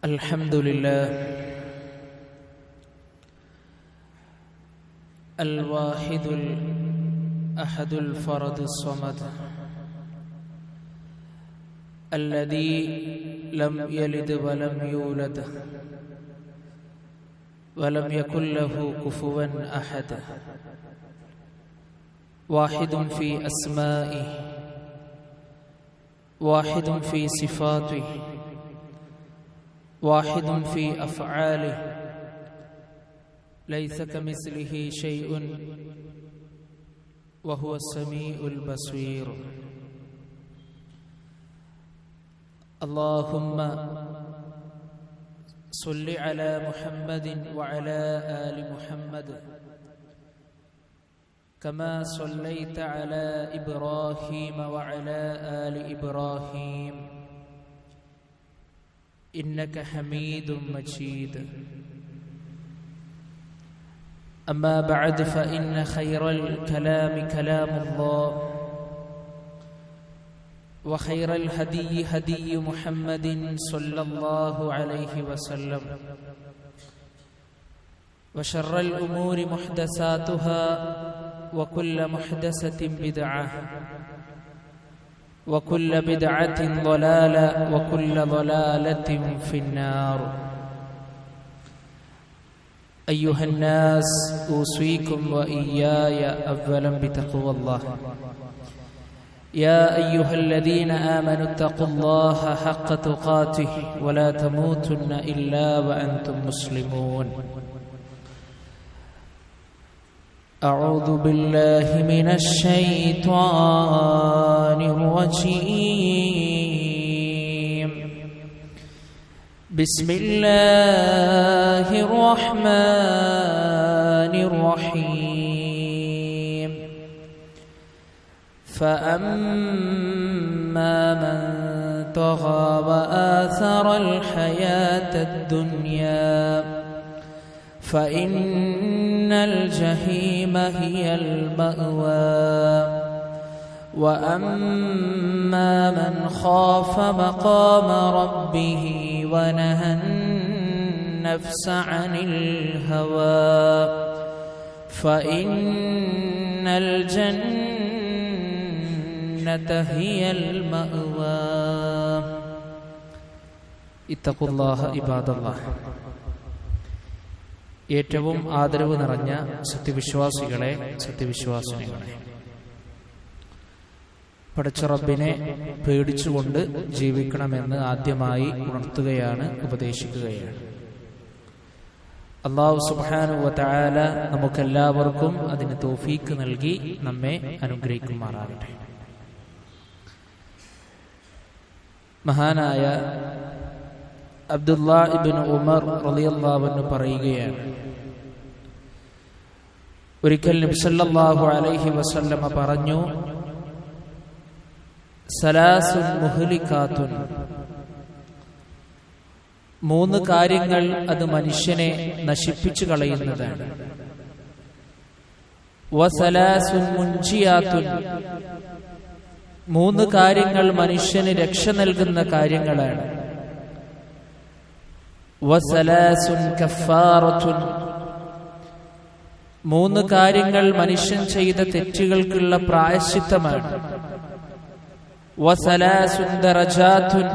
الحمد لله الواحد الأحد الفرد الصمد الذي لم يلد ولم يولد ولم يكن له كفوا أحد واحد في أسمائه واحد في صفاته واحد في أفعاله ليس كمثله شيء وهو السميع البصير اللهم صل على محمد وعلى آل محمد كما صليت على إبراهيم وعلى آل إبراهيم إنك حميد مجيد أما بعد فإن خير الكلام كلام الله وخير الهدي هدي محمد صلى الله عليه وسلم وشر الأمور محدثاتها وكل محدثة بدعة وكل بدعة ضلالة وكل ضلالة في النار أيها الناس أوصيكم وإياي أولا بتقوى الله يا أيها الذين آمنوا اتقوا الله حق تقاته ولا تموتن إلا وأنتم مسلمون أعوذ بالله من الشيطان الرجيم بسم الله الرحمن الرحيم فأما من طغى وآثر الحياة الدنيا فإن الجحيم هي المأوى وأما من خاف مقام ربه ونهى النفس عن الهوى فإن الجنة هي المأوى اتقوا الله عباد الله ഏറ്റവും ആദരവ് നിറഞ്ഞ സത്യവിശ്വാസികളെ സത്യവിശ്വാസിനികളെ, പടച്ച റബ്ബിനെ പേടിച്ചുകൊണ്ട് ജീവിക്കണമെന്ന് ആദ്യമായി ഉണർത്തുകയാണ്, ഉപദേശിക്കുകയാണ്. അല്ലാഹു സുബ്ഹാനഹു വ തആല നമുക്കെല്ലാവർക്കും അതിന് തൗഫീക്ക് നൽകി നമ്മെ അനുഗ്രഹിക്കുമാറാകട്ടെ. മഹാനായ അബ്ദുല്ലാ ഇബ്നു ഉമർ റളിയല്ലാഹു അൻഹു പറയുകയാണ്, ഒരിക്കൽ നബി സല്ലല്ലാഹു അലൈഹി വസല്ലമ പറഞ്ഞു, സലാസുൻ മുഹ്ലികാത്തുൻ, മൂന്ന് കാര്യങ്ങൾ അത് മനുഷ്യനെ നശിപ്പിച്ചു കളയുന്നതാണ്. വസലാസുൻ മുൻജിയാത്തുൻ, മൂന്ന് കാര്യങ്ങൾ മനുഷ്യന് രക്ഷ നൽകുന്ന കാര്യങ്ങളാണ്. വസലാസുൻ കഫാറത്തുൻ, മൂന്ന് കാര്യങ്ങൾ മനുഷ്യൻ ചെയ്ത തെറ്റുകൾക്കുള്ള പ്രായശ്ചിത്തമാണ്. വസലാസുൻ ദറജാത്തുൻ,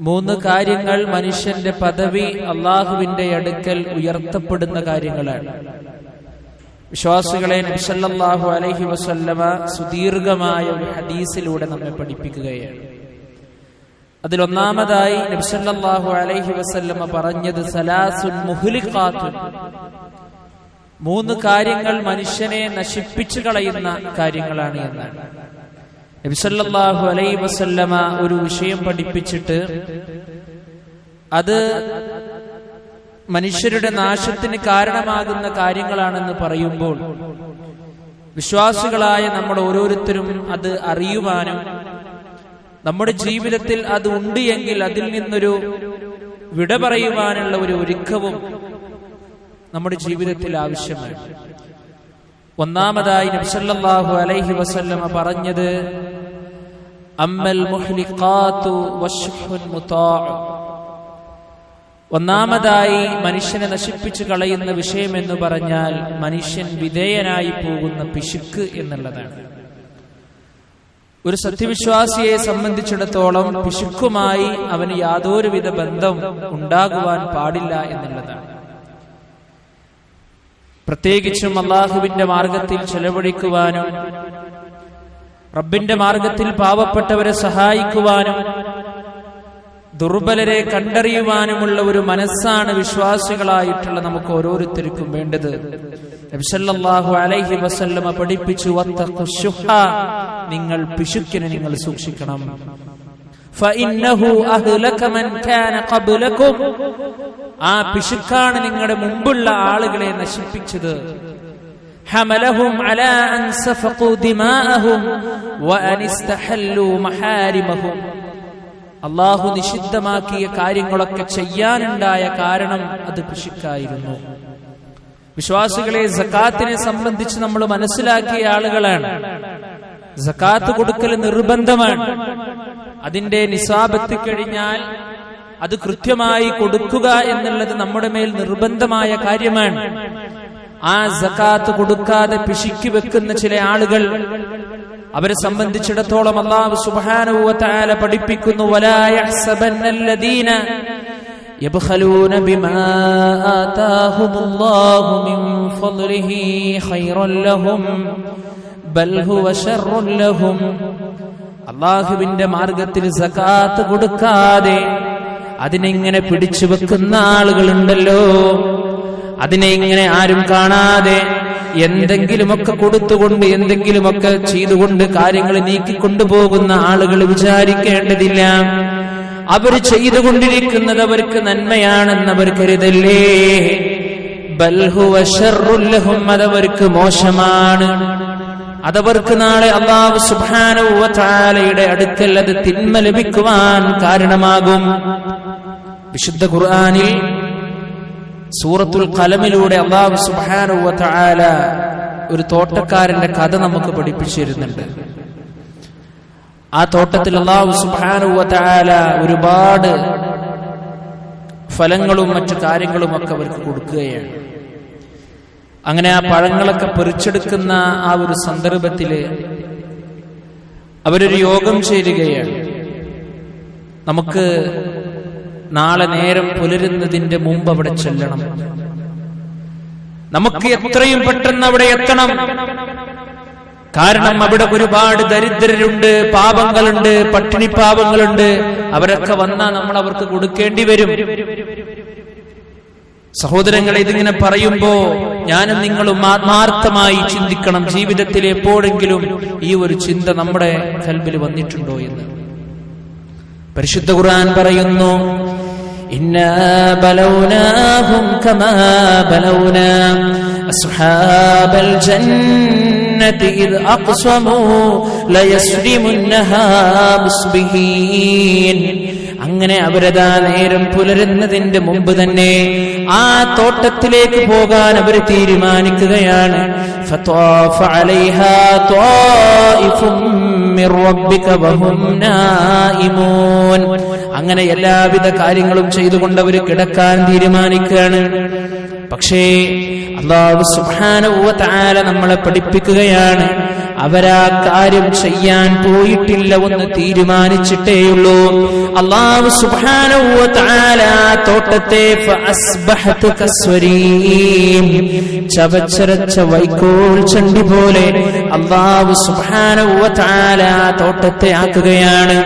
മൂന്ന് കാര്യങ്ങൾ മനുഷ്യന്റെ പദവി അള്ളാഹുവിന്റെ അടുക്കൽ ഉയർത്തപ്പെടുന്ന കാര്യങ്ങളാണ്. വിശ്വാസികളെ, നബി സല്ലല്ലാഹു അലൈഹി വസല്ലമ സുദീർഘമായ ഒരു ഹദീസിലൂടെ നമ്മെ പഠിപ്പിക്കുകയാണ്. അതിലൊന്നാമതായി നബി സല്ലല്ലാഹു അലൈഹി വസല്ലമ പറഞ്ഞത് സലാസുൻ മുഹ്ലിഖാത്തുൻ, മൂന്ന് കാര്യങ്ങൾ മനുഷ്യനെ നശിപ്പിച്ചു കളയുന്ന കാര്യങ്ങളാണ് എന്നാണ്. നബി സല്ലല്ലാഹു അലൈഹി വസല്ലമ ഒരു വിഷയം പഠിപ്പിച്ചിട്ട് അത് മനുഷ്യരുടെ നാശത്തിന് കാരണമാകുന്ന കാര്യങ്ങളാണെന്ന് പറയുമ്പോൾ വിശ്വാസികളായ നമ്മൾ ഓരോരുത്തരും അത് അറിയുവാനും നമ്മുടെ ജീവിതത്തിൽ അത് ഉണ്ട് എങ്കിൽ അതിൽ നിന്നൊരു വിട പറയുവാനുള്ള ഒരു ഒരുക്കവും നമ്മുടെ ജീവിതത്തിൽ ആവശ്യമാണ്. ഒന്നാമതായി നബി സല്ലല്ലാഹു അലൈഹി വസല്ലമ പറഞ്ഞത് അമ്മൽ മുഹ്ലിഖാതു വശ്ഹുൻ മുതാഅ, ഒന്നാമതായി മനുഷ്യനെ നശിപ്പിച്ചു കളയുന്ന വിഷയമെന്ന് പറഞ്ഞാൽ മനുഷ്യൻ വിധേയനായി പോകുന്ന പിശുക്ക് എന്നുള്ളതാണ്. ഒരു സത്യവിശ്വാസിയെ സംബന്ധിച്ചിടത്തോളം പിശുക്കുമായി അവന് യാതൊരുവിധ ബന്ധം ഉണ്ടാകുവാൻ പാടില്ല എന്നുള്ളതാണ്. പ്രത്യേകിച്ചും അള്ളാഹുവിന്റെ മാർഗത്തിൽ ചെലവഴിക്കുവാനും റബ്ബിന്റെ മാർഗത്തിൽ പാവപ്പെട്ടവരെ സഹായിക്കുവാനും ദുർബലരെ കണ്ടറിയുവാനുമുള്ള ഒരു മനസ്സാണ് വിശ്വാസികളായിട്ടുള്ള നമുക്ക് ഓരോരുത്തർക്കും വേണ്ടത്. നബി സല്ലല്ലാഹു അലൈഹി വസല്ലമ പഠിപ്പിച്ചു, വത്തഖുശുഹ, നിങ്ങൾ പിശുക്കിനെ നിങ്ങൾ സൂക്ഷിക്കണം. ഫഇന്നഹു അഹ്ലക മൻ കാന ഖബ്ലകും, ആ പിശുക്കാണ് നിങ്ങളുടെ മുമ്പുള്ള ആളുകളെ നശിപ്പിച്ചത്. ഹമലഹും അലാ അൻ സഫഖു ദിമാഅഹും വഅൻ ഇസ്തഹല്ലു മഹാരിമഹും, അല്ലാഹു നിഷിദ്ധമാക്കിയ കാര്യങ്ങളൊക്കെ ചെയ്യാനുണ്ടായ കാരണം അത് പിശുക്കായിരുന്നു. വിശ്വാസികളെ, സകാത്തിനെ സംബന്ധിച്ച് നമ്മൾ മനസ്സിലാക്കിയ ആളുകളാണ്. സകാത്ത് കൊടുക്കൽ നിർബന്ധമാണ്. അതിന്റെ നിസാബ് എത്തിക്കഴിഞ്ഞാൽ അത് കൃത്യമായി കൊടുക്കുക എന്നുള്ളത് നമ്മുടെ മേൽ നിർബന്ധമായ കാര്യമാണ്. ആ സകാത്ത് കൊടുക്കാതെ പിശുക്കി വെക്കുന്ന ചില ആളുകൾ, അവരെ സംബന്ധിച്ചിടത്തോളം അല്ലാഹു സുബ്ഹാനഹു വ തആല പഠിപ്പിക്കുന്നു, വലാ യഹ്സബന്നല്ലദീന യബ്ഖലൂന ബിമാ ആതാഹുമുല്ലാഹു മിൻ ഫദ്ലിഹി ഖൈറൻ ലഹും ബൽ ഹുവ ശർറുൻ ലഹും. അല്ലാഹുവിന്റെ മാർഗത്തിൽ സകാത്ത് കൊടുക്കാതെ അതിനെങ്ങനെ പിടിച്ചു വെക്കുന്ന ആളുകളുണ്ടല്ലോ, അതിനെ ഇങ്ങനെ ആരും കാണാതെ എന്തെങ്കിലുമൊക്കെ കൊടുത്തുകൊണ്ട് എന്തെങ്കിലുമൊക്കെ ചെയ്തുകൊണ്ട് കാര്യങ്ങൾ നീക്കിക്കൊണ്ടുപോകുന്ന ആളുകൾ വിചാരിക്കേണ്ടതില്ല, അവർ ചെയ്തുകൊണ്ടിരിക്കുന്നത് അവർക്ക് നന്മയാണെന്നവർ കരുതല്ലേ. ബൽ ഹുവ ശർറുൻ ലഹും, അതവർക്ക് മോശമാണ്. അതവർക്ക് നാളെ അല്ലാഹു സുബ്ഹാനഹു വ തആലയുടെ അടുക്കൽ അത് തിന്മ ലഭിക്കുവാൻ കാരണമാകും. വിശുദ്ധ ഖുർആനിൽ സൂറത്തുൽ ഖലമിലൂടെ അല്ലാഹു സുബ്ഹാനഹു വ തആല ഒരു തോട്ടക്കാരന്റെ കഥ നമുക്ക് പഠിപ്പിച്ചിരുന്നുണ്ട്. ആ തോട്ടത്തിൽ അല്ലാഹു സുബ്ഹാനഹു വ തആല ഒരുപാട് ഫലങ്ങളും മറ്റു കാര്യങ്ങളും ഒക്കെ അവർക്ക് കൊടുക്കുകയാണ്. അങ്ങനെ ആ പഴങ്ങളൊക്കെ പറിച്ചെടുക്കുന്ന ആ ഒരു സന്ദർഭത്തില് അവരൊരു യോഗം ചേരുകയാണ്. നമുക്ക് നാളെ നേരം പുലരുന്നതിന്റെ മുമ്പ് അവിടെ ചെല്ലണം, നമുക്ക് എത്രയും പെട്ടെന്ന് അവിടെ എത്തണം. കാരണം അവിടെ ഒരുപാട് ദരിദ്രരുണ്ട്, പാപങ്ങളുണ്ട്, പട്ടിണി പാപങ്ങളുണ്ട്. അവരൊക്കെ വന്നാൽ നമ്മൾ അവർക്ക് കൊടുക്കേണ്ടി വരും. സഹോദരങ്ങളെ, ഇതിങ്ങനെ പറയുമ്പോ ഞാനും നിങ്ങളും ആത്മാർത്ഥമായി ചിന്തിക്കണം, ജീവിതത്തിൽ എപ്പോഴെങ്കിലും ഈ ഒരു ചിന്ത നമ്മുടെ ഖൽബിൽ വന്നിട്ടുണ്ടോ എന്ന്. പരിശുദ്ധ ഖുർആൻ പറയുന്നു, ഇന്നാ ബലൗനാഹും കമാ ബലൗനാ അസ്ഹാബൽ ജന്നതി ഇദ് അഖ്സമൂ ലയസ്രിമുന്നഹാ മുസ്ബിഹീൻ. അങ്ങനെ അവരതാ നേരം പുലരുന്നതിന്റെ മുമ്പ് തന്നെ ആ തോട്ടത്തിലേക്ക് പോകാൻ അവർ തീരുമാനിക്കുകയാണ്. ഫത്വാഫ അലൈഹാ ത്വായിഫും മിർ റബ്ബിക വഹും നായിമൂൻ. അങ്ങനെ എല്ലാവിധ കാര്യങ്ങളും ചെയ്തുകൊണ്ട് അവർ കിടക്കാൻ തീരുമാനിക്കുകയാണ്. പക്ഷേ അല്ലാഹു സുബ്ഹാനഹു വ തആല നമ്മളെ പഠിപ്പിക്കുകയാണ്, അവരാ കാര്യം ചെയ്യാൻ പോയിട്ടില്ല, ഒന്ന് തീരുമാനിച്ചിട്ടേയുള്ളൂ. അല്ലാഹു സുബ്ഹാനഹു വ തആല തോട്ടത്തെ ഫഅസ്ബഹത കസ്വരീം, ചവച്ചരച്ച വൈക്കോൽ ചണ്ടി പോലെ അല്ലാഹു സുബ്ഹാനഹു വ തആല തോട്ടത്തെ ആക്കുകയാണ്.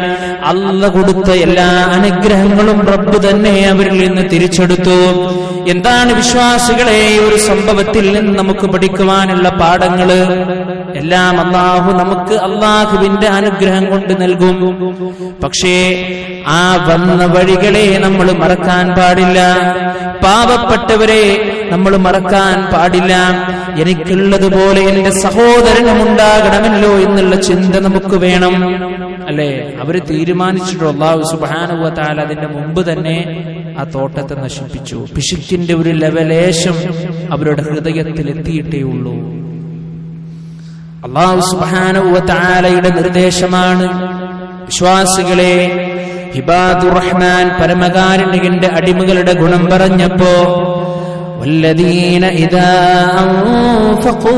അല്ലാഹു കൊടുത്ത എല്ലാ അനുഗ്രഹങ്ങളും റബ്ബ് തന്നെ അവരിൽ നിന്ന് തിരിച്ചെടുത്തു. എന്താണ് വിശ്വാസികളെ ഒരു സംഭവത്തിൽ നിന്ന് നമുക്ക് പഠിക്കുവാനുള്ള പാഠങ്ങള്? എല്ലാം അല്ലാഹു നമുക്ക് അല്ലാഹുവിന്റെ അനുഗ്രഹം കൊണ്ട് നൽകും. പക്ഷേ ആ വന്ന വഴികളെ നമ്മൾ മറക്കാൻ പാടില്ല, പാവപ്പെട്ടവരെ നമ്മൾ മറക്കാൻ പാടില്ല. എനിക്കുള്ളതുപോലെ എന്റെ സഹോദരനും ഉണ്ടാകണമല്ലോ എന്നുള്ള ചിന്ത നമുക്ക് വേണം, അല്ലേ? അവര് തീരുമാനിച്ചിട്ടു. അല്ലാഹു സുബ്ഹാനഹു വ തആല അതിന്റെ മുമ്പ് തന്നെ ആ തോട്ടത്തെ നശിപ്പിച്ചു. പിശുക്കിന്റെ ഒരു ലെവലേശം അവരുടെ ഹൃദയത്തിൽ എത്തിയിട്ടേ ഉള്ളൂ. അല്ലാഹു സുബ്ഹാനഹു വ തആലയുടെ നിർദ്ദേശമാണ്, വിശ്വാസികളെ ഇബാദുർ റഹ്മാൻ പരമകാരുണികന്റെ അടിമകളുടെ ഗുണം പറഞ്ഞപ്പോ വല്ലദീന ഇദാ അൻഫഖൂ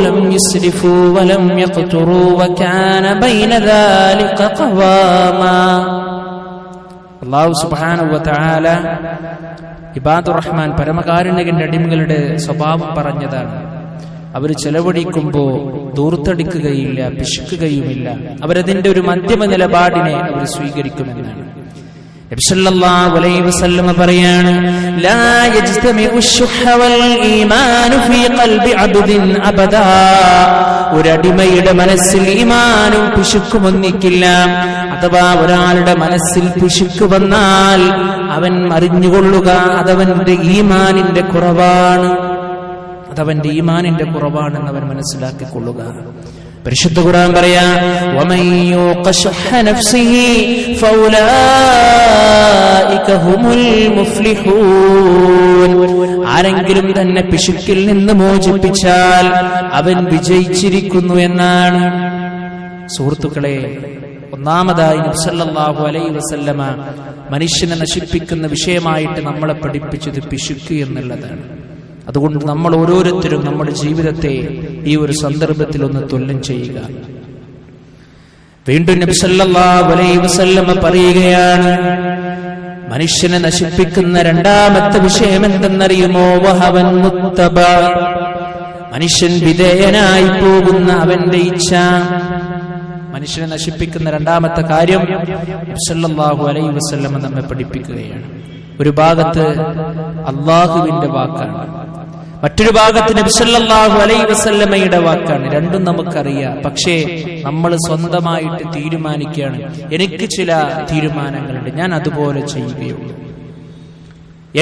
ലം യുസ്രിഫൂ വലം യഖ്തുറൂ വകാന ബൈന ദാലിക ഖവാമാ. അല്ലാഹു സുബ്ഹാനഹു വ തആല ഇബാദുർ റഹ്മാൻ പരമകാരുണികന്റെ അടിമകളുടെ സ്വഭാവം പറഞ്ഞതാണ്. അവർ ചെലവഴിക്കുമ്പോൾ ദൂർത്തടിക്കുകയില്ല, പിശുക്കുകയുമില്ല. അവരതിന്റെ ഒരു മധ്യമ നിലപാടിനെ അവർ സ്വീകരിക്കുമെന്നാണ്. നബി സല്ലല്ലാഹു അലൈഹി വസല്ലം പറയാണ്, ലാ യജ്തമിഉ അശ്ശുഹ വൽ ഈമാനു ഫീ ഖൽബി അബ്ദിൻ അബദാ. ഒരടിമയുടെ മനസ്സിൽ ഈമാനും പിശുക്കും ഒന്നിക്കില്ല. അഥവാ ഒരാളുടെ മനസ്സിൽ പിശുക്ക് വന്നാൽ അവൻ അറിഞ്ഞുകൊള്ളുക അതവന്റെ ഈമാനിന്റെ കുറവാണ്, അതവന്റെ ഈമാനിന്റെ കുറവാണെന്ന് അവൻ മനസ്സിലാക്കിക്കൊള്ളുക. പരിശുദ്ധ ഖുർആൻ പറയാ, വമൻ യൂഖ ശുഹ നഫ്സിഹി ഫൗലായിക ഹുമുൽ മുഫ്ലിഹൂൻ. ആരെങ്കിലും തന്നെ പിശുക്കിൽ നിന്ന് മോചിപ്പിച്ചാൽ അവൻ വിജയിച്ചിരിക്കുന്നു എന്നാണ്. സുഹൃത്തുക്കളെ, ഒന്നാമതായി നബി സല്ലല്ലാഹു അലൈഹി വസല്ലമ മനുഷ്യനെ നശിപ്പിക്കുന്ന വിഷയമായിട്ട് നമ്മളെ പഠിപ്പിച്ചത് പിശുക്ക് എന്നുള്ളതാണ്. അതുകൊണ്ട് നമ്മൾ ഓരോരുത്തരും നമ്മുടെ ജീവിതത്തെ ഈ ഒരു സന്ദർഭത്തിൽ ഒന്ന് തുല്യം ചെയ്യുക. വീണ്ടും നബി സല്ലല്ലാഹു അലൈഹി വസല്ലമ പറയുകയാണ്, മനുഷ്യനെ നശിപ്പിക്കുന്ന രണ്ടാമത്തെ വിഷയം എന്തെന്നറിയുമോ? വഹവൻ മുത്തബ. മനുഷ്യൻ വിധേയനായി പോകുന്ന അവന്റെ ഇച്ഛ. മനുഷ്യനെ നശിപ്പിക്കുന്ന രണ്ടാമത്തെ കാര്യം നബി സല്ലല്ലാഹു അലൈഹി വസല്ലമ നമ്മെ പഠിപ്പിക്കുകയാണ്. ഒരു ഭാഗത്ത് അല്ലാഹുവിന്റെ വാക്കാണ്, മറ്റൊരു ഭാഗത്ത് നബി സല്ലല്ലാഹു അലൈഹി വസല്ലമയുടെ വാക്കാണ്. രണ്ടും നമുക്കറിയാം. പക്ഷേ നമ്മൾ സ്വന്തമായിട്ട് തീരുമാനിക്കുകയാണ്, എനിക്ക് ചില തീരുമാനങ്ങളുണ്ട്, ഞാൻ അതുപോലെ ചെയ്യുകയുള്ളൂ,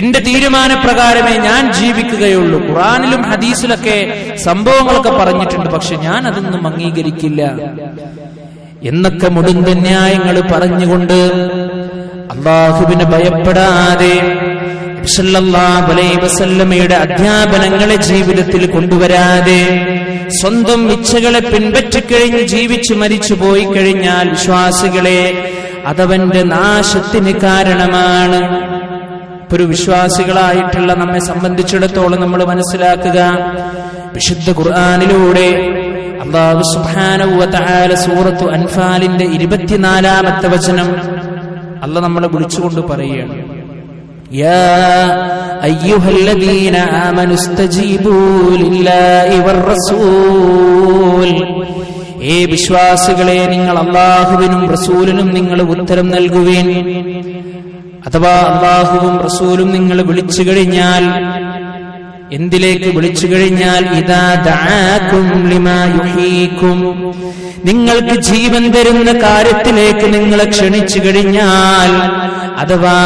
എന്റെ തീരുമാനപ്രകാരമേ ഞാൻ ജീവിക്കുകയുള്ളൂ. ഖുർആനിലും ഹദീസിലൊക്കെ സംഭവങ്ങളൊക്കെ പറഞ്ഞിട്ടുണ്ട്, പക്ഷെ ഞാൻ അതൊന്നും അംഗീകരിക്കില്ല എന്നൊക്കെ മുടുന്ന ന്യായങ്ങൾ പറഞ്ഞുകൊണ്ട് അല്ലാഹുവിനെ ഭയപ്പെടാതെ സല്ലല്ലാഹു അലൈഹി വസല്ലമയുടെ അധ്യാപനങ്ങളെ ജീവിതത്തിൽ കൊണ്ടുവരാതെ സ്വന്തം ഇച്ഛകളെ പിൻപറ്റിക്കഴിഞ്ഞ് ജീവിച്ചു മരിച്ചു പോയി കഴിഞ്ഞാൽ വിശ്വാസികളെ അതവന്റെ നാശത്തിന് കാരണമാണ്. ഒരു വിശ്വാസികളായിട്ടുള്ള നമ്മെ സംബന്ധിച്ചിടത്തോളം നമ്മൾ മനസ്സിലാക്കുക, വിശുദ്ധ ഖുർആനിലൂടെ അല്ലാഹു സുബ്ഹാനഹു വ തആല സൂറത്തു അൻഫാലിന്റെ 24-ാമത്തെ വചനം അല്ലാഹു നമ്മളെ വിളിച്ചുകൊണ്ട് പറയുകയാണ്, യാ അയ്യുഹല്ലദീന ആമനു ഇസ്തജീബൂ ലില്ലാഹി വറസൂൽ. ഏ വിശ്വാസികളെ, നിങ്ങൾ അല്ലാഹുവിനും റസൂലിനും നിങ്ങൾ ഉത്തരം നൽകുവിൻ. അഥവാ അല്ലാഹുവും റസൂലും നിങ്ങൾ വിളിച്ചു കഴിഞ്ഞാൽ, എന്തിലേക്ക് വിളിച്ചു കഴിഞ്ഞാൽ? ഇദാ ദഅാകും ലിമാ യുഹീകും. നിങ്ങൾക്ക് ജീവൻ തരുന്ന കാര്യത്തിലേക്ക് നിങ്ങളെ ക്ഷണിച്ചു കഴിഞ്ഞാൽ, അഥവാ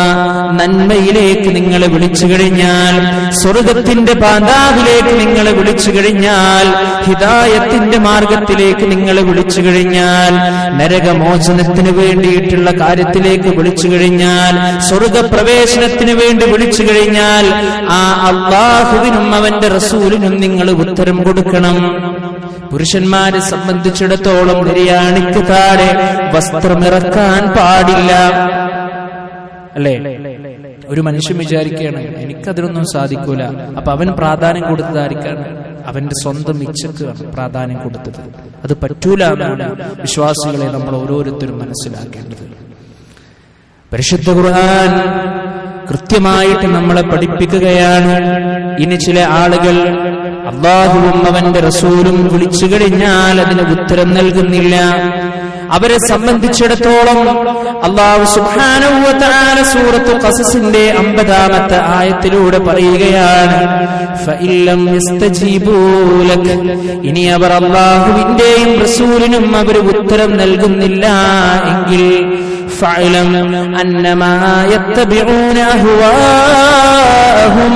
നന്മയിലേക്ക് നിങ്ങളെ വിളിച്ചു കഴിഞ്ഞാൽ, സ്വർഗത്തിന്റെ പാതാവിലേക്ക് നിങ്ങളെ വിളിച്ചു കഴിഞ്ഞാൽ, ഹിദായത്തിന്റെ മാർഗത്തിലേക്ക് നിങ്ങളെ വിളിച്ചു കഴിഞ്ഞാൽ, നരകമോചനത്തിന് വേണ്ടിയിട്ടുള്ള കാര്യത്തിലേക്ക് വിളിച്ചു കഴിഞ്ഞാൽ, സ്വർഗപ്രവേശനത്തിന് വേണ്ടി വിളിച്ചു കഴിഞ്ഞാൽ, ആ അല്ലാഹുവിനും അവന്റെ റസൂലിനും നിങ്ങൾ ഉത്തരം കൊടുക്കണം. പുരുഷന്മാരെ സംബന്ധിച്ചിടത്തോളം നിര്യാണിക്ക് താഴെ വസ്ത്രമിറക്കാൻ പാടില്ല. അല്ലേ? ഒരു മനുഷ്യൻ വിചാരിക്കുകയാണ്, എനിക്കതിനൊന്നും സാധിക്കൂല. അപ്പൊ അവൻ പ്രാധാന്യം കൊടുത്തതായിരിക്കാണ് അവന്റെ സ്വന്തം ഇച്ഛക്ക് പ്രാധാന്യം കൊടുത്തത്. അത് പറ്റൂല എന്നാണ് വിശ്വാസികളെ നമ്മൾ ഓരോരുത്തരും മനസ്സിലാക്കേണ്ടത്. പരിശുദ്ധ ഖുർആൻ കൃത്യമായിട്ട് നമ്മളെ പഠിപ്പിക്കുകയാണ്. ഇനി ചില ആളുകൾ അല്ലാഹുവും അവന്റെ റസൂലും വിളിച്ചു കഴിഞ്ഞാൽ അതിന് ഉത്തരം നൽകുന്നില്ല. അവരെ സംബന്ധിച്ചിടത്തോളം അല്ലാഹു സുബ്ഹാനഹു വ തആല സൂറത്തു ഖസസിന്റെ 50-ാമത്തെ ആയത്തിലൂടെ പറയുകയാണ്, ഫഇല്ലം യസ്തജീബൂ ലക. ഇനി അവർ അല്ലാഹുവിന്റെയും റസൂലിനും അവർ ഉത്തരം നൽകുന്നില്ല എങ്കിൽ ഫഅലം അന്നമാ യത്തബിഊന അഹ്വാഅഹും.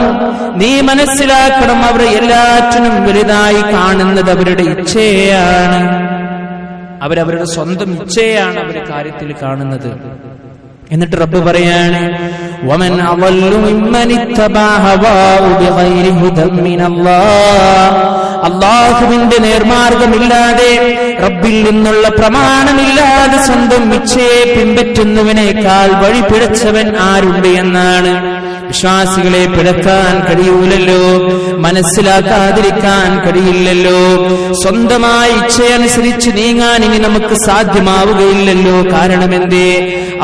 നീ മനസ്സിലാക്കണം, അവർ എല്ലാറ്റിനും വലുതായി കാണുന്നത് അവരുടെ ഇച്ഛയാണ്. അവരവരുടെ സ്വന്തം ഇച്ഛയാണ് അവർ കാര്യത്തിൽ കാണുന്നത്. എന്നിട്ട് റബ്ബ് പറയാണ്, വമൻ അളല്ലു മിമ്മൻ ഇത്തബഅ ഹവാഹു ബിഗൈരി ഹുദൻ മിനല്ലാഹ്. അല്ലാഹുവിന്റെ നേർമാർഗമില്ലാതെ റബ്ബിൽ നിന്നുള്ള പ്രമാണമില്ലാതെ സ്വന്തം ഇച്ഛയെ പിൻപറ്റുന്നവനേക്കാൾ വഴി പിഴച്ചവൻ ആരുണ്ട് എന്നാണ്. വിശ്വാസികളെ പിഴക്കാൻ കഴിയൂലല്ലോ, മനസ്സിലാക്കാതിരിക്കാൻ കഴിയില്ലല്ലോ. സ്വന്തമായ ഇച്ഛയനുസരിച്ച് നീങ്ങാൻ ഇനി നമുക്ക് സാധ്യമാവുകയില്ലല്ലോ. കാരണം എന്തേ?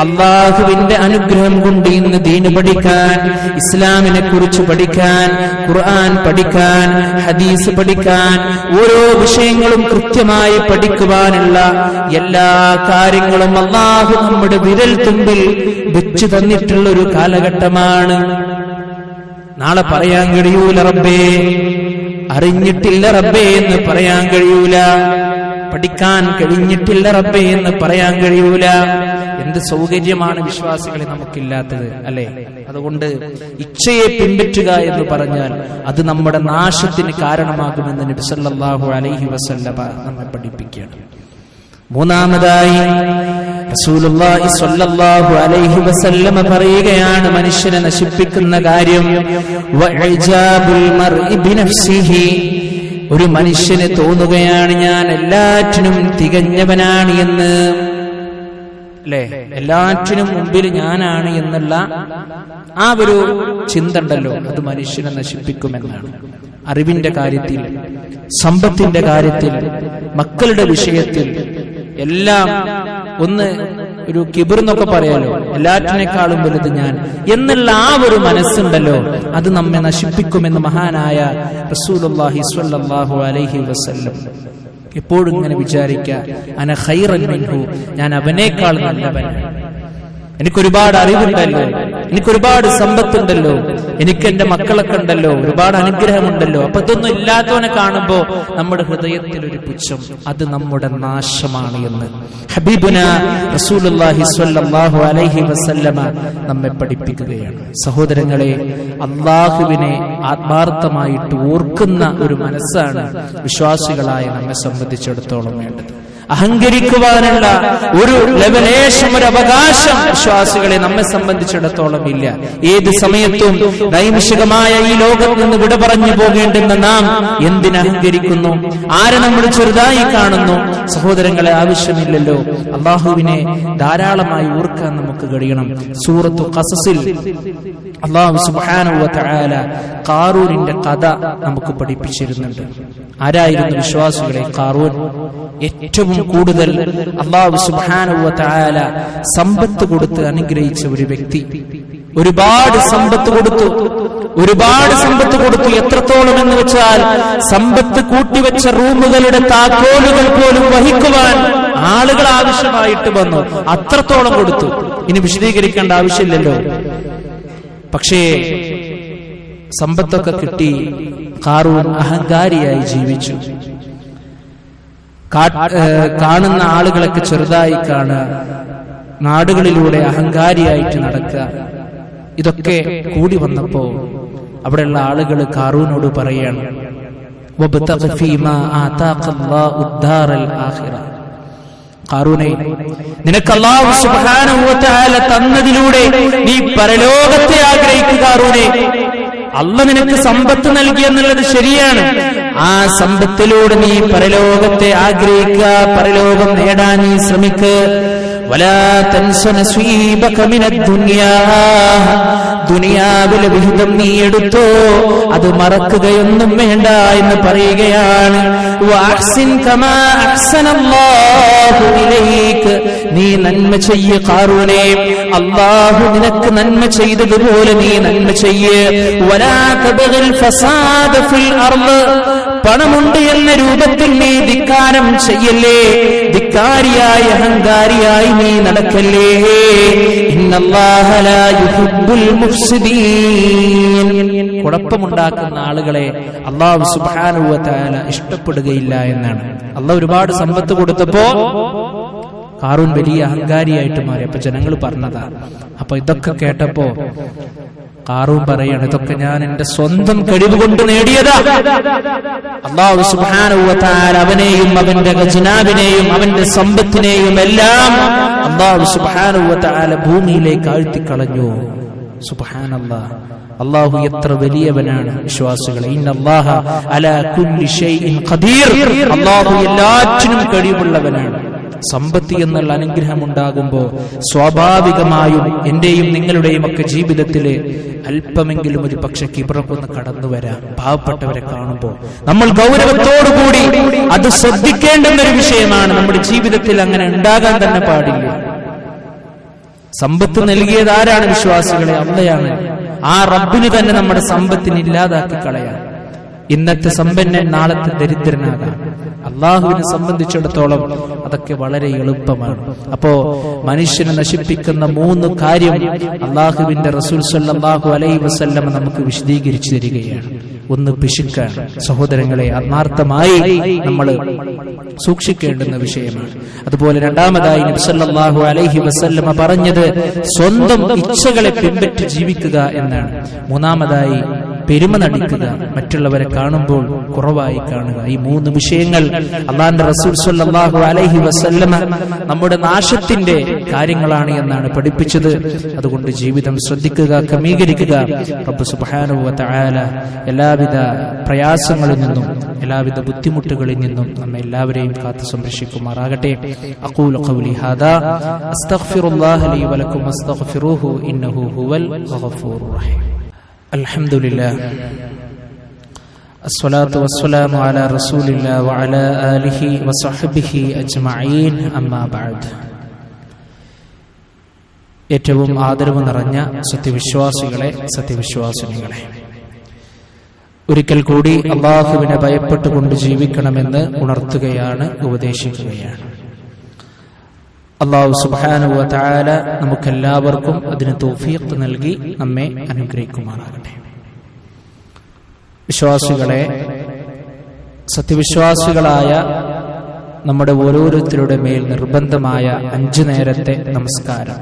അള്ളാഹുവിന്റെ അനുഗ്രഹം കൊണ്ട് ഇന്ന് ദീന് പഠിക്കാൻ, ഇസ്ലാമിനെ കുറിച്ച് പഠിക്കാൻ, ഖുർആൻ പഠിക്കാൻ, ഹദീസ് പഠിക്കാൻ, ഓരോ വിഷയങ്ങളും കൃത്യമായി പഠിക്കുവാനുള്ള എല്ലാ കാര്യങ്ങളും അള്ളാഹു നമ്മുടെ വിരൽ തുമ്പിൽ വെച്ചു തന്നിട്ടുള്ള ഒരു കാലഘട്ടമാണ്. നാളെ പറയാൻ കഴിയൂല റബ്ബേ, അറിഞ്ഞിട്ടില്ല റബ്ബേ എന്ന് പറയാൻ കഴിയൂല, പഠിക്കാൻ കഴിഞ്ഞിട്ടില്ല റബ്ബേ എന്ന് പറയാൻ കഴിയൂല. എന്ത് സൗകര്യമാണ് വിശ്വാസികളെ നമുക്കില്ലാത്തത്, അല്ലെ? അതുകൊണ്ട് ഇച്ഛയെ പിൻപറ്റുക എന്ന് പറഞ്ഞാൽ അത് നമ്മുടെ നാശത്തിന് കാരണമാകുമെന്ന് നബി സല്ലല്ലാഹു അലൈഹി വസല്ലമ നമ്മെ പഠിപ്പിക്കുകയാണ്. മൂന്നാമതായി റസൂലുള്ളാഹി സ്വല്ലല്ലാഹു അലൈഹി വസല്ലമ പറയുകയാണ്, മനുഷ്യനെ നശിപ്പിക്കുന്ന കാര്യം വഇജാബുൽ മർഇ ബിനഫ്സിഹി. ഒരു മനുഷ്യന് തോന്നുകയാണ് ഞാൻ എല്ലാറ്റിനും തികഞ്ഞവനാണ് എന്ന്, അല്ലെ? എല്ലാറ്റിനും മുമ്പിൽ ഞാനാണ് എന്നുള്ള ആ ഒരു ചിന്ത ഉണ്ടല്ലോ, അത് മനുഷ്യനെ നശിപ്പിക്കുമെന്നാണ്. അറിവിന്റെ കാര്യത്തിൽ, സമ്പത്തിന്റെ കാര്യത്തിൽ, മക്കളുടെ വിഷയത്തിൽ എല്ലാം ഒന്ന് ഒരു കിബിർ എന്നൊക്കെ പറയാലോ, എല്ലാറ്റിനേക്കാളും വലുത് ഞാൻ എന്നുള്ള ആ ഒരു മനസ്സുണ്ടല്ലോ, അത് നമ്മെ നശിപ്പിക്കുമെന്ന് മഹാനായ റസൂലുള്ളാഹി സ്വല്ലല്ലാഹു അലൈഹി വസല്ലം എപ്പോഴും ഇങ്ങനെ വിചാരിക്കുക, അന ഖൈറൻ മിൻഹു, ഞാൻ അവനേക്കാൾ നല്ലവൻ. എനിക്കൊരുപാട് അറിവുണ്ടല്ലോ, എനിക്കൊരുപാട് സമ്പത്തുണ്ടല്ലോ, എനിക്ക് എന്റെ മക്കളൊക്കെ ഉണ്ടല്ലോ, ഒരുപാട് അനുഗ്രഹമുണ്ടല്ലോ. അപ്പൊ ഇതൊന്നും ഇല്ലാത്തവനെ കാണുമ്പോ നമ്മുടെ ഹൃദയത്തിൽ ഒരു പുച്ഛം, അത് നമ്മുടെ നാശമാണ് എന്ന് ഹബീബുന റസൂലുള്ളാഹി സ്വല്ലല്ലാഹു അലൈഹി വസല്ലമ നമ്മെ പഠിപ്പിക്കുകയാണ്. സഹോദരങ്ങളെ, അള്ളാഹുവിനെ ആത്മാർത്ഥമായിട്ട് ഓർക്കുന്ന ഒരു മനസ്സാണ് വിശ്വാസികളായ നമ്മെ സംബന്ധിച്ചിടത്തോളം വേണ്ടത്. അഹങ്കരിക്കുവാനുള്ള ഒരു ലെവലേശം, ഒരു അവകാശം വിശ്വാസികളെ നമ്മെ സംബന്ധിച്ചിടത്തോളം ഇല്ല. ഏത് സമയത്തും നൈമിഷികമായ ഈ ലോകത്ത് നിന്ന് വിട പറഞ്ഞു പോകേണ്ടുന്ന നാം എന്തിനഹങ്കരിക്കുന്നു? ആരെ നമ്മൾ ചെറുതായി കാണുന്നു? സഹോദരങ്ങളെ, ആവശ്യമില്ലല്ലോ. അള്ളാഹുവിനെ ധാരാളമായി ഓർക്കാൻ നമുക്ക് കഴിയണം. സൂറത്തു ഖസസിൽ അല്ലാഹു സുബ്ഹാനഹു വ തആല ഖാറൂനിന്റെ കഥ നമുക്ക് പഠിപ്പിച്ചിരുന്നുണ്ട്. ആരായിരുന്നു വിശ്വാസികളെ ഖാറൂൻ? ഏറ്റവും കൂടുതൽ അല്ലാഹു സുബ്ഹാനഹു വ തആല സമ്പത്ത് കൊടുത്ത് അനുഗ്രഹിച്ച ഒരു വ്യക്തി. ഒരുപാട് സമ്പത്ത് കൊടുത്തു, ഒരുപാട് സമ്പത്ത് കൊടുത്തു. എത്രത്തോളം എന്ന് വെച്ചാൽ സമ്പത്ത് കൂട്ടിവെച്ച റൂമുകളുടെ താക്കോലുകൾ പോലും വഹിക്കുവാൻ ആളുകൾ ആവശ്യമായിട്ട് വന്നു. അത്രത്തോളം കൊടുത്തു. ഇനി വിശദീകരിക്കേണ്ട ആവശ്യമില്ലല്ലോ. പക്ഷേ സമ്പത്തൊക്കെ കിട്ടി, ഖാറൂൻ അഹങ്കാരിയായി ജീവിച്ചു. കാണുന്ന ആളുകളൊക്കെ ചെറുതായി കാണുക, നാടുകളിലൂടെ അഹങ്കാരിയായിട്ട് നടക്കുക, ഇതൊക്കെ കൂടി വന്നപ്പോ അവിടെയുള്ള ആളുകൾ ഖാറൂനോട് പറയാണ്, ഖാറൂനെ, നിനക്ക് അല്ലാഹു സുബ്ഹാനഹു വ തആല തന്നതിലൂടെ നീ പരലോകത്തെ ആഗ്രഹിക്കുക. ഖാറൂനെ, അല്ലാഹു നിനക്ക് സമ്പത്ത് നൽകി എന്നുള്ളത് ശരിയാണ്. ആ സമ്പത്തിലൂടെ നീ പരലോകത്തെ ആഗ്രഹിക്കുക, പരലോകം നേടാൻ നീ ശ്രമിക്കുക. വലാ തൻസ നസീബക മിനദ് ദുനിയാ, ദുനിയാവിലെ വിഹിതം നീ എടുത്തോ, അത് മറക്കുകയൊന്നും വേണ്ട എന്ന് പറയുകയാണ്. വഅഹ്സിൻ കമാ അഹ്സനല്ലാഹു ഇലൈക, നീ നന്മ ചെയ്യ് ഖാറൂനേ, അല്ലാഹു നിനക്ക് നന്മ ചെയ്തതുപോലെ നീ നന്മ ചെയ്യ്. വലാ തബ്ഗിൽ ഫസാദ ഫിൽ അർള്, പണമുണ്ട് എന്ന രൂപത്തിൽ നീ ധിക്കാരം ചെയ്യല്ലേ, ധിക്കാരിയായി അഹങ്കാരിയായി നീ നടക്കല്ലേ. ഇന്നല്ലാഹ ലാ യുഹിബ്ബുൽ മുഫ്സിദീൻ, കുഴപ്പമുണ്ടാക്കുന്ന ആളുകളെ അല്ലാഹു സുബ്ഹാനഹു വ തആല ഇഷ്ടപ്പെടുകയില്ല എന്നാണ്. അല്ലാഹു ഒരുപാട് സമ്പത്ത് കൊടുത്തപ്പോ ഖാറൂൻ വലിയ അഹങ്കാരിയായിട്ട് മാറി. അപ്പൊ ജനങ്ങൾ പറഞ്ഞതാ. അപ്പൊ ഇതൊക്കെ കേട്ടപ്പോ ഖാറൂൻ പറയാണ്, ഇതൊക്കെ ഞാൻ എന്റെ സ്വന്തം കഴിവ് കൊണ്ട് നേടിയതാ. അല്ലാഹു സുബ്ഹാനഹു വ തആല അവനെയും അവന്റെ ഖജനാവിനെയും അവന്റെ സമ്പത്തിനെയും എല്ലാം അല്ലാഹു സുബ്ഹാനഹു വ തആല ഭൂമിയിലേക്ക് ആഴ്ത്തിക്കളഞ്ഞു. സുബ്ഹാനല്ലാഹ്, അല്ലാഹു എത്ര വലിയവനാണ് വിശ്വാസികളെ. ഇന്നല്ലാഹ അലാ കുല്ലി ഷൈഇൻ ഖദീർ, അല്ലാഹു എല്ലാറ്റിനും കഴിവുള്ളവനാണ്. സമ്പത്ത് എന്നുള്ള അനുഗ്രഹം ഉണ്ടാകുമ്പോൾ സ്വാഭാവികമായും എന്റെയും നിങ്ങളുടെയും ഒക്കെ ജീവിതത്തിൽ അല്പമെങ്കിലും ഒരു പക്ഷെ കിബറക്കൊന്ന് കടന്നു വരാം. പാവപ്പെട്ടവരെ കാണുമ്പോൾ നമ്മൾ ഗൗരവത്തോടുകൂടി അത് ശ്രദ്ധിക്കേണ്ടുന്ന ഒരു വിഷയമാണ്. നമ്മുടെ ജീവിതത്തിൽ അങ്ങനെ ഉണ്ടാകാൻ തന്നെ പാടില്ല. സമ്പത്ത് നൽകിയത് ആരാണ് വിശ്വാസികളെ? അള്ളയാണ്. ആ റബ്ബിന് തന്നെ നമ്മുടെ സമ്പത്തിനെ ഇല്ലാതാക്കി കളയാം. ഇന്നത്തെ സമ്പന്നൻ നാളത്തെ ദരിദ്രനാകാം. അള്ളാഹുവിനെ സംബന്ധിച്ചിടത്തോളം അതൊക്കെ വളരെ എളുപ്പമാണ്. അപ്പോ മനുഷ്യനെ നശിപ്പിക്കുന്ന 3 കാര്യം അള്ളാഹുവിന്റെ റസൂൽ സല്ലല്ലാഹു അലൈഹി വസല്ലം നമുക്ക് വിശദീകരിച്ചു തരികയാണ്. ഒന്ന് പിശുക്കാണ്. സഹോദരങ്ങളെ, ആത്മാർത്ഥമായി നമ്മൾ സൂക്ഷിക്കേണ്ടുന്ന വിഷയമാണ്. അതുപോലെ രണ്ടാമതായി നബി സല്ലല്ലാഹു അലൈഹി വസല്ലം പറഞ്ഞത് സ്വന്തം ഇച്ഛകളെ പിൻപറ്റി ജീവിക്കുക എന്നാണ്. മൂന്നാമതായി പെരുമ നടിക്കുക, മറ്റുള്ളവരെ കാണുമ്പോൾ കുറവായി കാണുക. ഈ 3 വിഷയങ്ങൾ അല്ലാഹുവിന്റെ റസൂൽ സല്ലല്ലാഹു അലൈഹി വസല്ലം നമ്മുടെ നാശത്തിന്റെ കാര്യങ്ങളാണ് എന്നാണ് പഠിപ്പിച്ചത്. അതുകൊണ്ട് ജീവിതം ശ്രദ്ധിക്കുക, ക്രമീകരിക്കുക. റബ്ബ് സുബ്ഹാനഹു വ തആല എല്ലാവിധ പ്രയാസങ്ങളിൽ നിന്നും എല്ലാവിധ ബുദ്ധിമുട്ടുകളിൽ നിന്നും നമ്മെ എല്ലാവരെയും കാത്തു സംരക്ഷിക്കുമാറാകട്ടെ. അഖൂലു ഖൗലി ഹാദാ അസ്തഗ്ഫിറുല്ലാഹ ലീ വലക്കും അസ്തഗ്ഫിറൂഹു ഇന്നഹു ഹുവൽ ഗഫൂറുർ റഹീം. അൽഹംദുലില്ലാഹ് അസ്സലാത്തു വസ്സലാമു അലാ റസൂലില്ലാഹി വഅലാ ആലിഹി വസഹ്ബിഹി അജ്മഈൻ. അമ്മാ ബഅദ്. ഏറ്റവും ആദരവ് നിറഞ്ഞ സത്യവിശ്വാസികളെ, സത്യവിശ്വാസിനികളെ, ഒരിക്കൽ കൂടി അല്ലാഹുവിനെ ഭയപ്പെട്ടുകൊണ്ട് ജീവിക്കണമെന്ന് ഉണർത്തുകയാണ്, ഉപദേശിക്കുകയാണ്. അല്ലാഹു സുബ്ഹാനഹു വ തആല നമുക്കെല്ലാവർക്കും അതിന് തൗഫീഖ് നൽകി നമ്മെ അനുഗ്രഹിക്കുമാറാകട്ടെ. വിശ്വാസികളെ, സത്യവിശ്വാസികളായ നമ്മുടെ ഓരോരുത്തരുടെ മേൽ നിർബന്ധമായ 5 നേരത്തെ നമസ്കാരം.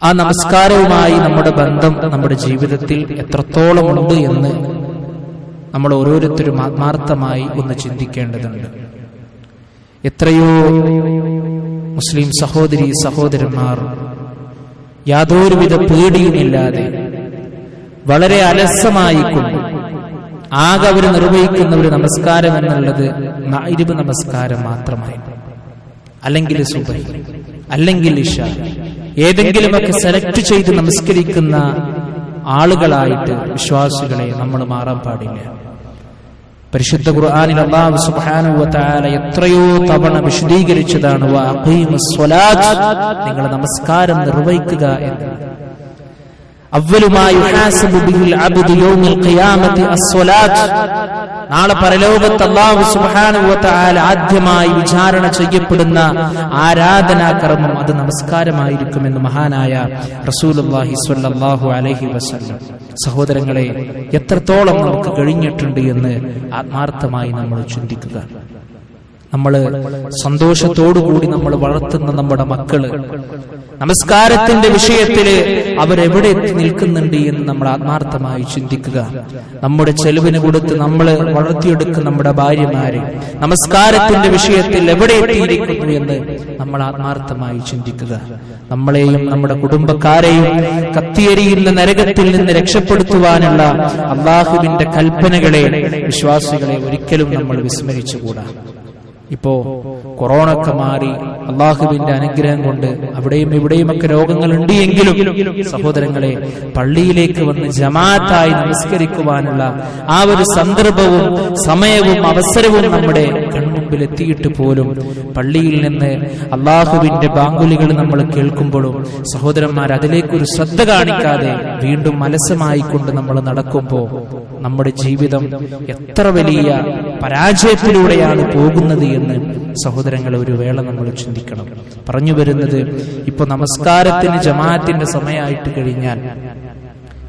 ആ നമസ്കാരവുമായി നമ്മുടെ ബന്ധം നമ്മുടെ ജീവിതത്തിൽ എത്രത്തോളമുണ്ട് എന്ന് നമ്മൾ ഓരോരുത്തരും ആത്മാർത്ഥമായി ഒന്ന് ചിന്തിക്കേണ്ടതുണ്ട്. എത്രയോ മുസ്ലിം സഹോദരി സഹോദരന്മാർ യാതൊരുവിധ പേടിയുമില്ലാതെ വളരെ അലസമായിക്കൊണ്ട് ആകെ അവർ നിർവഹിക്കുന്ന ഒരു നമസ്കാരം എന്നുള്ളത് മഗ്‌രിബ് നമസ്കാരം മാത്രമായി, അല്ലെങ്കിൽ സുബഹി, അല്ലെങ്കിൽ ഇശ, ഏതെങ്കിലുമൊക്കെ സെലക്ട് ചെയ്ത് നമസ്കരിക്കുന്ന ആളുകളായിട്ട് വിശ്വാസികളെ നമ്മൾ മാറാൻ പാടില്ല. പരിശുദ്ധ ഖുർആനിൽ അല്ലാഹു സുബ്ഹാനഹു വ തആല എത്രയോ തവണ വിശദീകരിച്ചതാണ് വഅഖീമുസ് സ്വലാത്ത്, നിങ്ങൾ നമസ്കാരം നിർവഹിക്കുക എന്ന്. അവ്വലു മാ യുഹാസബു ബിഹിൽ അബ്ദു യൗമൽ ഖിയാമത്തി അസ്സലാത്ത്. നാളെ പരലോകത്ത് അല്ലാഹു സുബ്ഹാനഹു വ തആല ആദ്യമായി വിചാരണ ചെയ്യപ്പെടുന്ന ആരാധനാകർമ്മം അത് നമസ്കാരമായിരിക്കുമെന്ന് മഹാനായ റസൂലുള്ളാഹി സ്വല്ലല്ലാഹു അലൈഹി വസല്ലം. സഹോദരങ്ങളെ, എത്രത്തോളം നമുക്ക് കഴിഞ്ഞിട്ടുണ്ട് എന്ന് ആത്മാർത്ഥമായി നമ്മൾ ചിന്തിക്കുക. നമ്മൾ സന്തോഷത്തോടുകൂടി നമ്മൾ വളർത്തുന്ന നമ്മുടെ മക്കള് നമസ്കാരത്തിന്റെ വിഷയത്തില് അവരെവിടെ എത്തി നിൽക്കുന്നുണ്ട് എന്ന് നമ്മൾ ആത്മാർത്ഥമായി ചിന്തിക്കുക. നമ്മുടെ ചെലവിന് കൊടുത്ത് നമ്മൾ വളർത്തിയെടുക്കുന്ന നമ്മുടെ ഭാര്യമാരെ നമസ്കാരത്തിന്റെ വിഷയത്തിൽ എവിടെ എത്തിയിരിക്കുന്നു എന്ന് നമ്മൾ ആത്മാർത്ഥമായി ചിന്തിക്കുക. നമ്മളെയും നമ്മുടെ കുടുംബക്കാരെയും കത്തിയെരിയുന്ന നരകത്തിൽ നിന്ന് രക്ഷപ്പെടുത്തുവാനുള്ള അല്ലാഹുവിന്റെ കൽപ്പനകളെ വിശ്വാസികളെ ഒരിക്കലും നമ്മൾ വിസ്മരിച്ചുകൂടാ. ഇപ്പോ കൊറോണ ഒക്കെ മാറി അള്ളാഹുവിന്റെ അനുഗ്രഹം കൊണ്ട് അവിടെയും ഇവിടെയും ഒക്കെ രോഗങ്ങൾ ഉണ്ട് എങ്കിലും സഹോദരങ്ങളെ, പള്ളിയിലേക്ക് വന്ന് ജമാഅത്തായി നമസ്കരിക്കുവാനുള്ള ആ ഒരു സന്ദർഭവും സമയവും അവസരവും നമ്മുടെ കൺമുമ്പിൽ എത്തിയിട്ട് പോലും പള്ളിയിൽ നിന്ന് അള്ളാഹുവിന്റെ ബാങ്കുലികൾ നമ്മൾ കേൾക്കുമ്പോഴും സഹോദരന്മാർ അതിലേക്കൊരു ശ്രദ്ധ കാണിക്കാതെ വീണ്ടും അലസമായിക്കൊണ്ട് നമ്മൾ നടക്കുമ്പോൾ നമ്മുടെ ജീവിതം എത്ര വലിയ പരാജയത്തിലൂടെയാണ് പോകുന്നത് എന്ന് സഹോദരങ്ങളെ ഒരു വേള നമ്മൾ ചിന്തിക്കണം. പറഞ്ഞു വരുന്നത്, ഇപ്പൊ നമസ്കാരത്തിന് ജമാഅത്തിന്റെ സമയമായിട്ട് കഴിഞ്ഞാൽ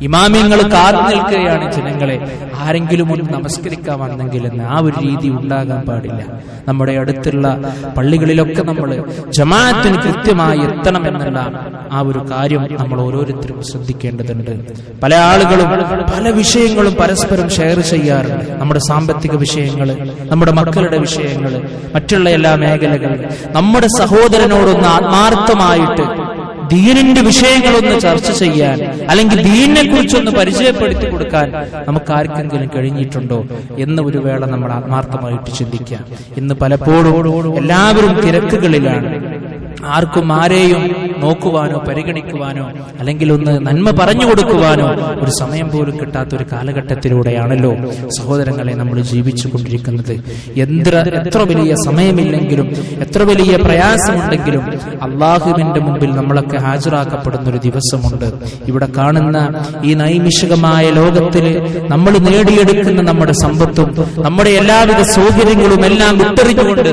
ഇമാമിങ്ങൾ കാത്തു നിൽക്കുകയാണ് ജനങ്ങളെ ആരെങ്കിലും ഒന്ന് നമസ്കരിക്കാൻ വന്നെങ്കിൽ എന്ന്. ആ ഒരു രീതി ഉണ്ടാകാൻ പാടില്ല. നമ്മുടെ അടുത്തുള്ള പള്ളികളിലൊക്കെ നമ്മൾ ജമാഅത്തിന് കൃത്യമായി എത്തണമെന്നുള്ള ആ ഒരു കാര്യം നമ്മൾ ഓരോരുത്തരും ശ്രദ്ധിക്കേണ്ടതുണ്ട്. പല ആളുകളും പല വിഷയങ്ങളും പരസ്പരം ഷെയർ ചെയ്യാറുണ്ട്. നമ്മുടെ സാമ്പത്തിക വിഷയങ്ങൾ, നമ്മുടെ മക്കളുടെ വിഷയങ്ങൾ, മറ്റുള്ള എല്ലാ മേഖലകളിലും നമ്മുടെ സഹോദരനോടൊന്ന് ആത്മാർത്ഥമായിട്ട് ദീനിന്റെ വിഷയങ്ങളൊന്ന് ചർച്ച ചെയ്യാൻ, അല്ലെങ്കിൽ ദീനിനെ കുറിച്ചൊന്ന് പരിചയപ്പെടുത്തി കൊടുക്കാൻ നമുക്ക് ആർക്കെങ്കിലും കഴിഞ്ഞിട്ടുണ്ടോ എന്ന് ഒരു വേള നമ്മൾ ആത്മാർത്ഥമായിട്ട് ചിന്തിക്കാം. ഇന്ന് പലപ്പോഴും എല്ലാവരും തിരക്കുകളിലാണ്. ആർക്കും ആരെയും നോക്കുവാനോ പരിഗണിക്കുവാനോ അല്ലെങ്കിൽ ഒന്ന് നന്മ പറഞ്ഞു കൊടുക്കുവാനോ ഒരു സമയം പോലും കിട്ടാത്ത ഒരു കാലഘട്ടത്തിലൂടെയാണല്ലോ സഹോദരങ്ങളെ നമ്മൾ ജീവിച്ചു കൊണ്ടിരിക്കുന്നത്. എത്ര വലിയ സമയമില്ലെങ്കിലും എത്ര വലിയ പ്രയാസമുണ്ടെങ്കിലും അള്ളാഹുവിന്റെ മുമ്പിൽ നമ്മളൊക്കെ ഹാജരാക്കപ്പെടുന്ന ഒരു ദിവസമുണ്ട്. ഇവിടെ കാണുന്ന ഈ നൈമിഷികമായ ലോകത്തിൽ നമ്മൾ നേടിയെടുക്കുന്ന നമ്മുടെ സമ്പത്തും നമ്മുടെ എല്ലാവിധ സൗകര്യങ്ങളും എല്ലാം വിട്ടെറിഞ്ഞുകൊണ്ട്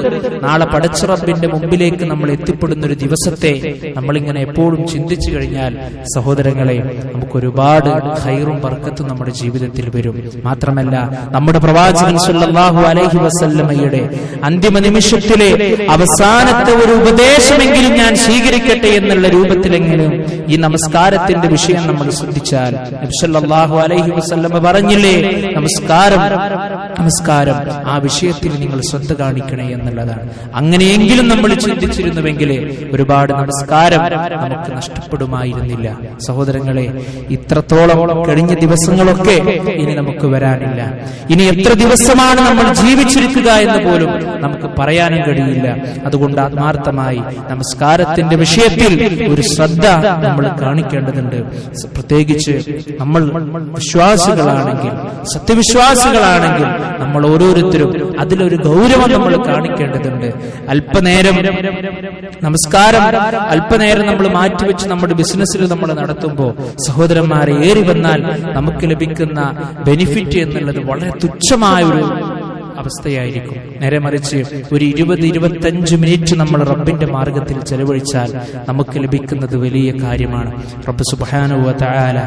നാളെ പടച്ച റബ്ബിന്റെ മുമ്പിലേക്ക് നമ്മൾ എത്തിപ്പെടുന്ന ഒരു ദിവസത്തെ നമ്മളിങ്ങനെ എപ്പോഴും ചിന്തിച്ചു കഴിഞ്ഞാൽ സഹോദരങ്ങളെ, നമുക്ക് ഒരുപാട് ഖൈറും ബർക്കത്തും നമ്മുടെ ജീവിതത്തിൽ വരും. മാത്രമല്ല, നമ്മുടെ പ്രവാചകൻ സല്ലല്ലാഹു അലൈഹി വസല്ലമയുടെ അന്തിമ നിമിഷത്തിലെ അവസാനത്തെ ഒരു ഉപദേശമെങ്കിലും ഞാൻ സ്വീകരിക്കട്ടെ എന്നുള്ള രൂപത്തിലെങ്കിലും ഈ നമസ്കാരത്തിന്റെ വിഷയം നമ്മൾ ശ്രദ്ധിച്ചാൽ, നബി സല്ലല്ലാഹു അലൈഹി വസല്ലമ പറഞ്ഞില്ലേ, നമസ്കാരം ആ വിഷയത്തിൽ നിങ്ങൾ ശ്രദ്ധ കാണിക്കണേ എന്നുള്ളതാണ്. അങ്ങനെയെങ്കിലും നമ്മൾ ചിന്തിച്ചിരുന്നുവെങ്കിൽ ഒരുപാട് നമസ്കാരം നമുക്ക് നഷ്ടപ്പെടുമായിരുന്നില്ല. സഹോദരങ്ങളെ, ഇത്രത്തോളം കഴിഞ്ഞ ദിവസങ്ങളൊക്കെ ഇനി നമുക്ക് വരാനില്ല. ഇനി എത്ര ദിവസമാണ് നമ്മൾ ജീവിച്ചിരിക്കുക എന്ന് പോലും നമുക്ക് പറയാനും കഴിയില്ല. അതുകൊണ്ട് ആത്മാർത്ഥമായി നമസ്കാരത്തിന്റെ വിഷയത്തിൽ ഒരു ശ്രദ്ധ നമ്മൾ കാണിക്കേണ്ടതുണ്ട്. പ്രത്യേകിച്ച് നമ്മൾ വിശ്വാസികളാണെങ്കിൽ, സത്യവിശ്വാസികളാണെങ്കിൽ നമ്മൾ ഓരോരുത്തരും അതിലൊരു ഗൗരവം നമ്മൾ കാണിക്കേണ്ടതുണ്ട്. നമസ്കാരം അല്പനേരം നമ്മൾ മാറ്റിവെച്ച് നമ്മുടെ ബിസിനസ്സിൽ നമ്മൾ നടത്തുമ്പോൾ സഹോദരന്മാരെ, ഏറി വന്നാൽ നമുക്ക് ലഭിക്കുന്ന ബെനിഫിറ്റ് എന്നുള്ളത് വളരെ തുച്ഛമായ ഒരു അവസ്ഥയായിരിക്കും. നേരെ മറിച്ച് ഒരു 20-25 മിനിറ്റ് നമ്മൾ റബ്ബിന്റെ മാർഗത്തിൽ ചെലവഴിച്ചാൽ നമുക്ക് ലഭിക്കുന്നത് വലിയ കാര്യമാണ്. റബ്ബ് സുബ്ഹാനഹു വ തആല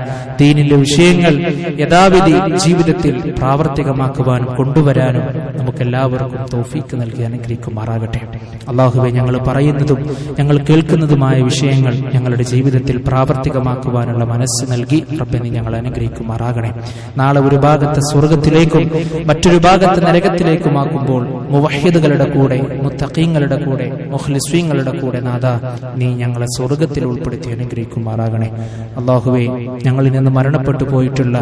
ദീനിന്റെ വിഷയങ്ങൾ യഥാവിധി ജീവിതത്തിൽ പ്രാവർത്തികമാക്കുവാനും കൊണ്ടുവരാനും നമുക്കെല്ലാവർക്കും തൗഫീക്ക് നൽകി അനുഗ്രഹിക്കുമാറാകട്ടെ. അല്ലാഹുവേ, ഞങ്ങൾ പറയുന്നതും ഞങ്ങൾ കേൾക്കുന്നതുമായ വിഷയങ്ങൾ ഞങ്ങളുടെ ജീവിതത്തിൽ പ്രാവർത്തികമാക്കുവാനുള്ള മനസ്സ് നൽകി റബ്ബേ നീ ഞങ്ങൾ അനുഗ്രഹിക്കുമാറാകണേ. നാളെ ഒരു ഭാഗത്തെ സ്വർഗത്തിലേക്കും മറ്റൊരു ഭാഗത്തെ നരകത്തിലേക്കുമാക്കുമ്പോൾ മുവഹിദുകളുടെ കൂടെ, മുത്തഖീങ്ങളുടെ കൂടെ, മുഖ്ലിസീങ്ങളുടെ കൂടെ നാദാ നീ ഞങ്ങളെ സ്വർഗത്തിൽ ഉൾപ്പെടുത്തി അനുഗ്രഹിക്കുമാറാകണേ. അല്ലാഹുവേ, ഞങ്ങളിൽ നിന്ന് മരണപ്പെട്ടു പോയിട്ടുള്ള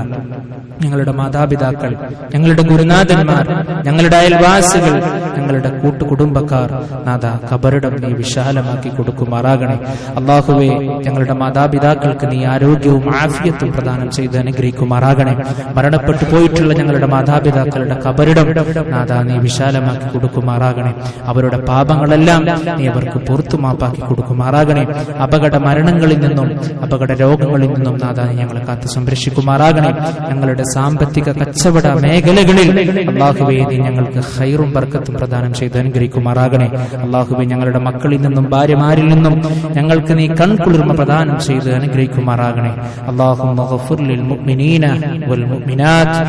ഞങ്ങളുടെ മാതാപിതാക്കൾ, ഞങ്ങളുടെ ഗുരുനാഥന്മാർ, ഞങ്ങളുടെ അയൽവാസികൾ, ഞങ്ങളുടെ കൂട്ടുകുടുംബക്കാർ നാദാ ഖബറിടം നീ വിശാലമാക്കി കൊടുക്കുമാറാകണേ. അല്ലാഹുവേ, ഞങ്ങളുടെ മാതാപിതാക്കൾക്ക് നീ ആരോഗ്യവും ആഫിയത്തും പ്രദാനം ചെയ്ത് അനുഗ്രഹിക്കുമാറാകണേ. മരണപ്പെട്ടു പോയിട്ടുള്ള ഞങ്ങളുടെ മാതാപിതാക്കളുടെ ഖബറിടം നാദാ നീ വിശാലമാക്കി കൊടുക്കുമാറാകണേ. അവരുടെ പാപങ്ങളെല്ലാം നീ അവർക്ക് പുറത്തു മാപ്പാക്കി കൊടുക്കുമാറാകണേ. അപകട മരണങ്ങളിൽ നിന്നും അപകട രോഗങ്ങളിൽ നിന്നും നാദാ നീ ഞങ്ങളെ കാത്തു സംരക്ഷിക്കുമാറാകണേ. ഞങ്ങളുടെ സാമ്പത്തിക കച്ചവട മേഖലകളിൽ അല്ലാഹുവേ നീ ഞങ്ങൾക്ക് ഖൈറും ബർക്കത്തും പ്രദാനം ചെയ്ത് അനുഗ്രഹിക്കുമാറാകണേ. അല്ലാഹുവേ, ഞങ്ങളുടെ മക്കളിൽ നിന്നും ഭാര്യമാരിൽ നിന്നും ഞങ്ങൾക്ക് നീ കൺകുളിർമ പ്രദാനം ചെയ്ത് അനുഗ്രഹിക്കുമാറാകണേ. അല്ലാഹുമ്മ ഗഫിർ ലിൽ മുഅ്മിനീന വൽ മുഅ്മിനാത്ത്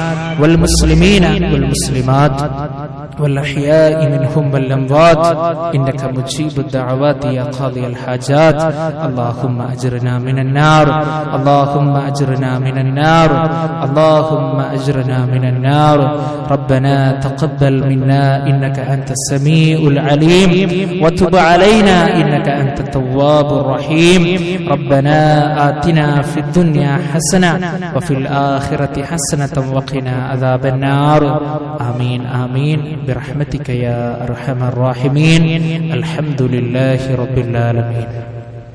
വൽ മുസ്ലിമീന വൽ മുസ്ലിമാത്ത് والأحياء منهم والأموات إنك مجيب الدعوات يا قاضي الحاجات. اللهم أجرنا من النار، اللهم أجرنا من النار، اللهم أجرنا من النار. ربنا تقبل منا إنك أنت السميع العليم وتب علينا إنك أنت التواب الرحيم. ربنا آتنا في الدنيا حسنة وفي الآخرة حسنة وقنا عذاب النار. آمين آمين برحمتك يا أرحم الراحمين. الحمد لله رب العالمين.